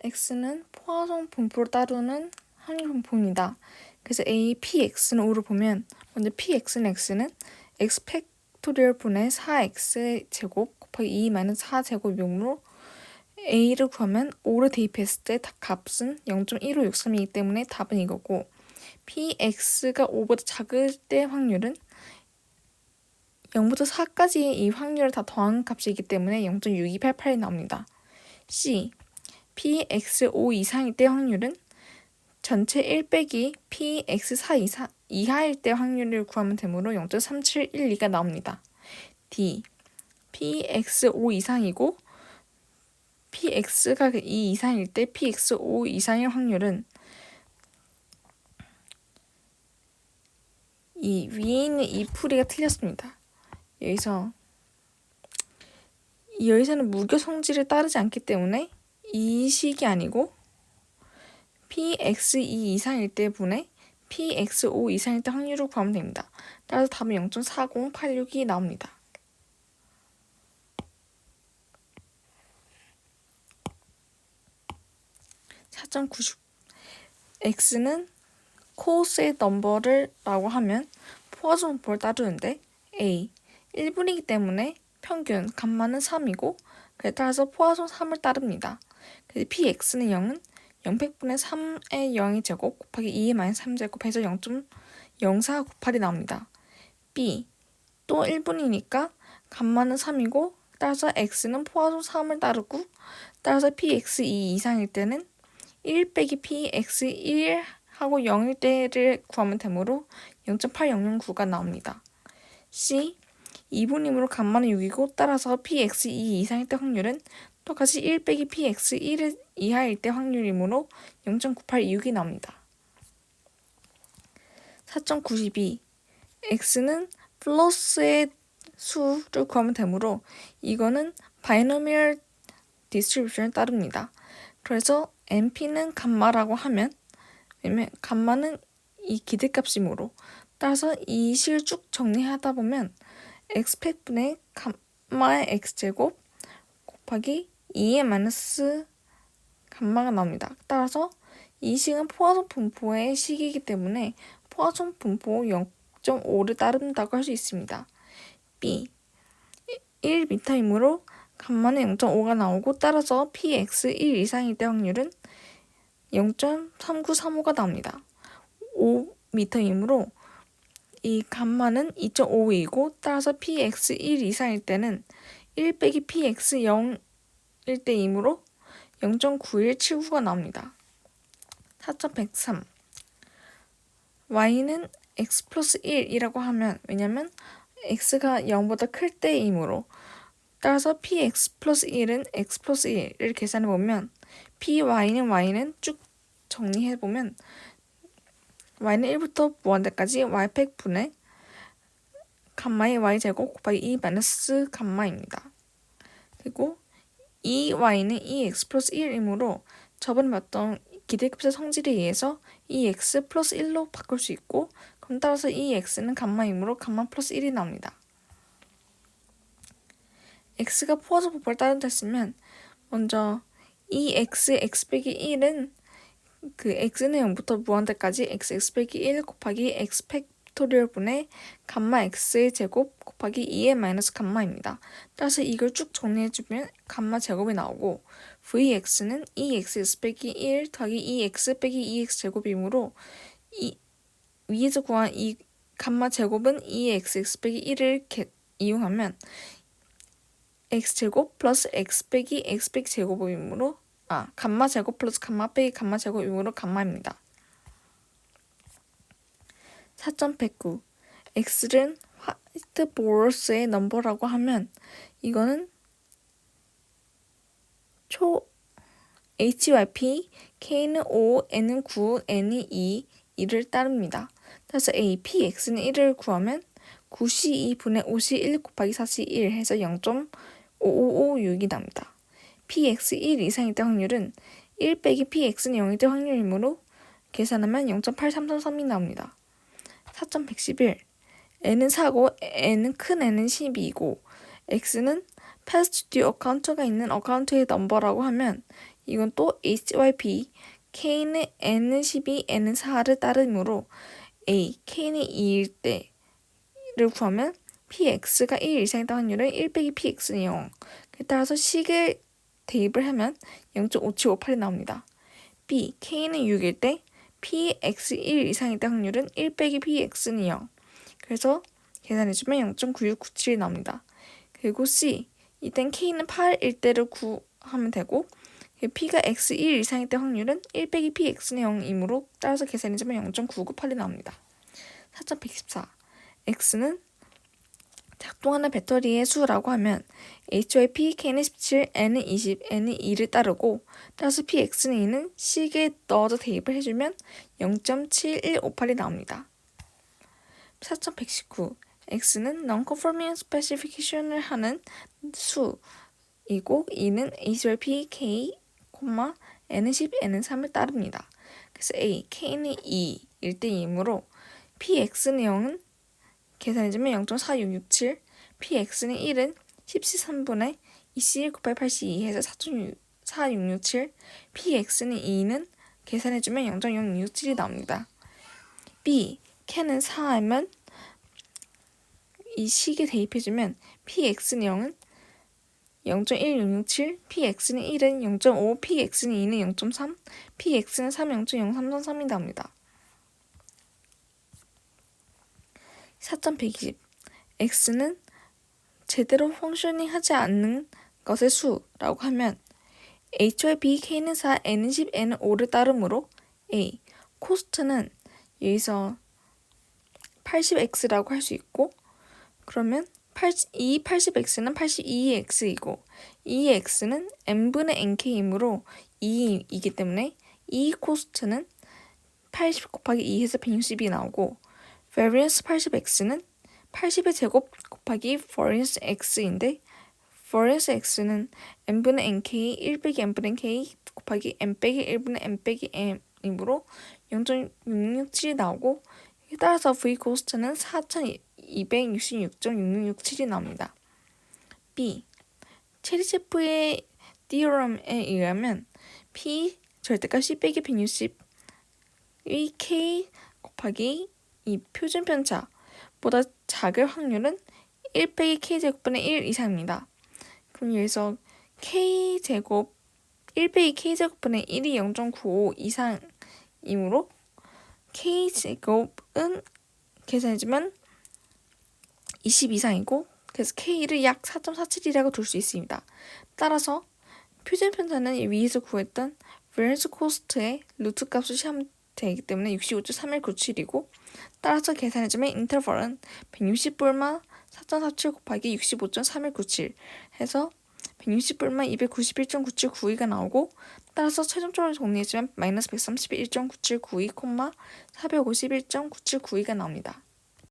x는 포화송 분포를 따르는 확률 분포입니다. 그래서 a, px는 5를 보면 먼저 px는 x는 x 팩토리얼 분의 4x 제곱 곱하기 2 마이너스 4제곱이므로 a를 구하면 5를 대입했을 때 값은 0.1563이기 때문에 답은 이거고, px가 5보다 작을 때 확률은 0부터 4까지의 이 확률을 다 더한 값이기 때문에 0.6288이 나옵니다. c, px 5 이상일 때 확률은 전체 1 빼기 px 4 이하일 때 확률을 구하면 되므로 0.3712가 나옵니다. d, px 5 이상이고 px가 2 이상일 때 px 5 이상일 확률은 이 위에 있는 이 풀이가 틀렸습니다. 여기서는 무교 성질을 따르지 않기 때문에 이 식이 아니고 px 2 이상일 때 분의 px 5 이상일 때 확률을 구하면 됩니다. 따라서 답은 0.4086이 나옵니다. x는 코스의 넘버를 라고 하면 포화송 분포를 따르는데 a, 1분이기 때문에 평균 감마는 3이고 그에 따라서 포화송 3을 따릅니다. 그래서 px는 0은 0팩분의 3의 0의 제곱 곱하기 2의 마이너스 3제곱 해서 0.0498이 나옵니다. b, 또 1분이니까 감마는 3이고 따라서 x는 포화송 3을 따르고 따라서 px 2 이상일 때는 1 빼기 px 1 하고 0일 때를 구하면 되므로 0.8009가 나옵니다. c, 2분임으로 감마는 6이고 따라서 px 2 이상일 때 확률은 똑같이 1 빼기 px 1 이하일 때 확률이므로 0.9826이 나옵니다. 4.92 x는 플러스의 수를 구하면 되므로 이거는 바이노미얼 디스트리뷰션을 따릅니다. 그래서 np는 감마라고 하면 왜냐면 감마는 이 기대값이므로 따라서 이 식을 쭉 정리하다 보면 x팩분의 감마의 x제곱 곱하기 2의 마이너스 감마가 나옵니다. 따라서 이 식은 포화송 분포의 식이기 때문에 포화송 분포 0.5를 따른다고 할 수 있습니다. b, 1m이므로 감마는 0.5가 나오고 따라서 px 1 이상일 때 확률은 0.3935가 나옵니다. 5m이므로 이 감마는 2.5이고 따라서 px 1 이상일 때는 1 빼기 px 0일 때이므로 0.9179가 나옵니다. 4.103 y는 x 플러스 1이라고 하면 왜냐면 x가 0보다 클 때이므로 따라서 px 플러스 1은 x 플러스 1을 계산해보면 y는 쭉 정리해보면 y는 1부터 무한대까지 y팩 분의 감마의 y제곱 곱하기 2 마이너스 감마입니다. 그리고 이 y는 2x 플러스 1이므로 저번에 봤던 기대급의 성질에 의해서 2x 플러스 1로 바꿀 수 있고 그럼 따라서 2x는 감마이므로 감마 플러스 1이 나옵니다. x가 포화송 분포를 따른다 했으면 먼저 2x x 빼기 1은 그 x는 0부터 무한대까지 x 빼기 1 곱하기 x 팩토리얼 분의 감마 x의 제곱 곱하기 2의 마이너스 감마입니다. 따라서 이걸 쭉 정리해주면 감마 제곱이 나오고 vx는 2x 빼기 1 더하기 2x 빼기 2x 제곱이므로 위에서 구한 이 감마 제곱은 2x 빼기 1을 이용하면 x제곱 플러스 x 빼기 x 빼기 제곱이므로 감마 제곱 플러스 감마 빼기 감마 제곱이므로 감마입니다. 4.109 x는 화이트보러스의 넘버라고 하면 이거는 hyp, k는 5, n은 9, n이 2, 2를 따릅니다. 따라서 a, px는 1을 구하면 9c 2분의 5c 1 곱하기 4c 1 해서 0.5556이 납니다. px 1 이상일 때 확률은 1 빼기 px는 0일 때 확률이므로 계산하면 0.8333이 나옵니다. 4.111 n은 4고 큰 n은 12이고 x는 past due account가 있는 어카운트의 넘버라고 하면 이건 또 HYP K는 N은 12, N은 4를 따르므로 A, K는 2일 때를 구하면 PX가 1 이상이다 확률은 1 빼기 PX는 0. 따라서 식을 대입을 하면 0.5758이 나옵니다. B, K는 6일 때 PX 1 이상이다 확률은 1 빼기 PX는 0. 그래서 계산해주면 0.9697이 나옵니다. 그리고 C, 이땐 K는 8일 때를 구하면 되고 P가 X 1 이상일 때 확률은 1 빼기 PX는 0이므로 따라서 계산해주면 0.9998이 나옵니다. 4114. X는 작동하는 배터리의 수라고 하면 HYP, K는 17, N은 20, N은 2를 따르고 따라서 PX는 2는 식에 넣어서 대입을 해주면 0.7158이 나옵니다. 4119. X는 non-conforming specification을 하는 수이고 2는 HYP, K, N은 10, N은 3을 따릅니다. 그래서 A, K는 2일 때이므로 PX는 0은 계산해주면 0.4667, PX는 1은 10C3분의 2C1 곱하기 82 해서 4.4667, PX는 2는 계산해주면 0.0667이 나옵니다. B, K는 4하면 이 식에 대입해주면 PX는 0은 0.1667, PX는 1은 0.5, PX는 2는 0.3, PX는 3은 0.0333이 나옵니다. 4.120. X는 제대로 펑셔닝 하지 않는 것의 수라고 하면 HYP, K는 4, N은 10, N은 5를 따르므로 A, 코스트는 여기서 80X라고 할 수 있고 그러면 이 80X는 82X이고 이 X는 N분의 NK이므로 2이기 때문에 이 코스트는 80 곱하기 2 해서 160이 나오고 variance 80X는 80의 제곱 곱하기 variance X인데 variance X는 N분의 NK 1 빼기 N분의 K 곱하기 N 빼기 1분의 N 빼기 M이므로 0.667이 나오고 따라서 V 코스트는 4266.6667이 나옵니다. B. 체리체프의 디어럼에 의하면 P 절대값 C 빼기 160의 K 곱하기 이 표준 편차보다 작을 확률은 1 빼기 K제곱분의 1 이상입니다. 그럼 여기서 K제곱 1 빼기 K제곱분의 1이 0.95 이상이므로 K제곱은 계산해주면 20 이상이고 그래서 K를 약 4.47이라고 둘 수 있습니다. 따라서 표준 편차는 위에서 구했던 variance cost의 루트 값을 시하면 되기 때문에 65.3197이고 따라서 계산해주면 인터벌은 160불마 4.47 곱하기 65.3197 해서 160불마 291.9792가 나오고 따라서 최종적으로 정리해주면 마이너스 131.9792, 451.9792가 나옵니다.